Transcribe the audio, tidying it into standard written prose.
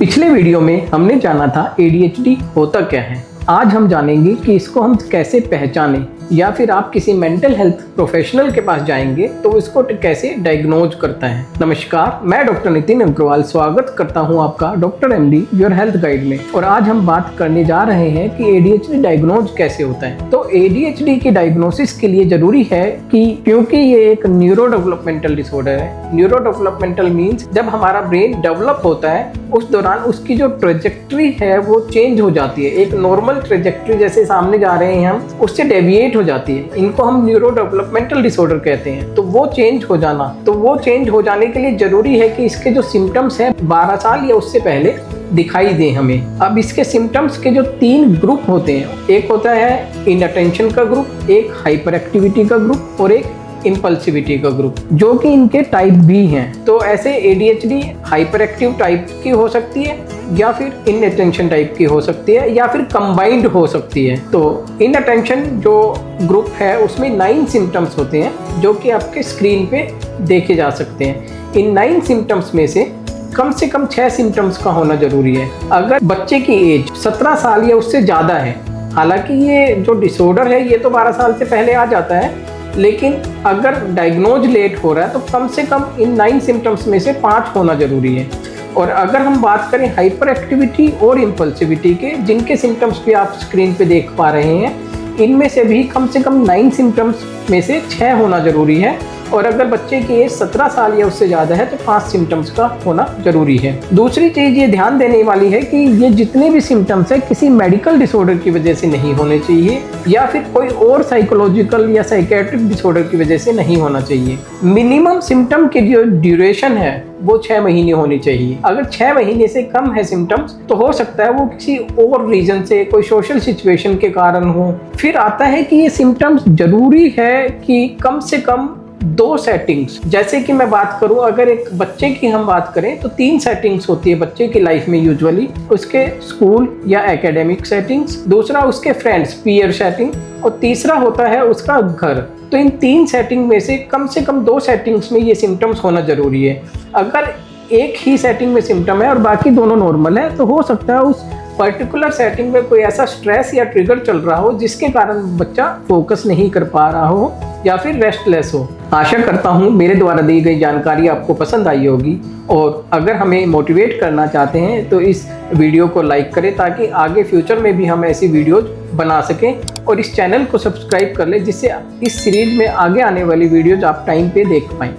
पिछले वीडियो में हमने जाना था ADHD होता क्या है। आज हम जानेंगे कि इसको हम कैसे पहचानें, या फिर आप किसी मेंटल हेल्थ प्रोफेशनल के पास जाएंगे तो इसको कैसे डायग्नोज करता है। नमस्कार, मैं डॉक्टर नितिन अग्रवाल स्वागत करता हूं आपका doctor MD your health guide में। और आज हम बात करने जा रहे हैं कि ADHD डायग्नोज कैसे होता है। तो ADHD की डायग्नोसिस के लिए जरूरी है कि क्योंकि ये एक न्यूरो डेवलपमेंटल डिसऑर्डर है। न्यूरो डेवलपमेंटल मीन्स जब हमारा ब्रेन डेवलप होता है उस दौरान उसकी जो ट्रेजेक्ट्री है वो चेंज हो जाती है। एक नॉर्मल ट्रेजेक्ट्री जैसे सामने जा रहे हैं हम, उससे डेविएट हो जाती है। इनको हम न्यूरो डेवलपमेंटल डिसऑर्डर कहते हैं। तो वो चेंज हो जाने के लिए जरूरी है कि इसके जो सिम्टम्स हैं 12 साल या उससे पहले दिखाई दें हमें। अब इसके सिम्टम्स के जो 3 ग्रुप होते हैं, एक होता है इनअटेंशन का ग्रुप, एक हाइपर एक्टिविटी का ग्रुप और एक इम्पल्सिविटी का ग्रुप, जो कि इनके टाइप भी हैं। तो ऐसे ADHD हाइपर एक्टिव टाइप की हो सकती है, या फिर इनअटेंशन टाइप की हो सकती है, या फिर कंबाइंड हो सकती है। तो इनअटेंशन जो ग्रुप है उसमें 9 सिम्टम्स होते हैं जो कि आपके स्क्रीन पे देखे जा सकते हैं। इन 9 सिम्टम्स में से कम 6 सिम्टम्स का होना जरूरी है। अगर बच्चे की एज 17 साल या उससे ज़्यादा है, हालांकि ये जो डिसऑर्डर है ये तो 12 साल से पहले आ जाता है, लेकिन अगर डायग्नोज लेट हो रहा है तो कम से कम इन 9 सिम्टम्स में से 5 होना जरूरी है। और अगर हम बात करें हाइपर एक्टिविटी और इम्पल्सिविटी के, जिनके सिम्टम्स भी आप स्क्रीन पे देख पा रहे हैं, इनमें से भी कम से कम 9 सिम्टम्स में से 6 होना जरूरी है। और अगर बच्चे की एज 17 साल या उससे ज़्यादा है तो 5 सिम्टम्स का होना जरूरी है। दूसरी चीज़ ये ध्यान देने वाली है कि ये जितने भी सिम्टम्स है किसी मेडिकल डिसऑर्डर की वजह से नहीं होने चाहिए, या फिर कोई और साइकोलॉजिकल या साइकेट्रिक डिसऑर्डर की वजह से नहीं होना चाहिए। मिनिमम सिम्टम की जो ड्यूरेशन है वो 6 महीने होनी चाहिए। अगर 6 महीने से कम है सिम्टम्स तो हो सकता है वो किसी और रीजन से, कोई सोशल सिचुएशन के कारण हो। फिर आता है कि ये सिम्टम्स जरूरी है कि कम से कम 2 सेटिंग्स, जैसे कि मैं बात करूं, अगर एक बच्चे की हम बात करें तो 3 सेटिंग्स होती है बच्चे की लाइफ में यूजुअली। उसके स्कूल या एकेडमिक सेटिंग्स, दूसरा उसके फ्रेंड्स पीयर सेटिंग, और तीसरा होता है उसका घर। तो इन 3 सेटिंग में से कम 2 सेटिंग्स में ये सिम्टम्स होना जरूरी है। अगर एक ही सेटिंग में सिम्टम है और बाकी दोनों नॉर्मल है तो हो सकता है उस पर्टिकुलर सेटिंग में कोई ऐसा स्ट्रेस या ट्रिगर चल रहा हो जिसके कारण बच्चा फोकस नहीं कर पा रहा हो या फिर रेस्टलेस हो। आशा करता हूँ मेरे द्वारा दी गई जानकारी आपको पसंद आई होगी, और अगर हमें मोटिवेट करना चाहते हैं तो इस वीडियो को लाइक करें ताकि आगे फ्यूचर में भी हम ऐसी वीडियोज बना सकें, और इस चैनल को सब्सक्राइब कर लें जिससे इस सीरीज में आगे आने वाली वीडियोज आप टाइम पे देख पाएँ।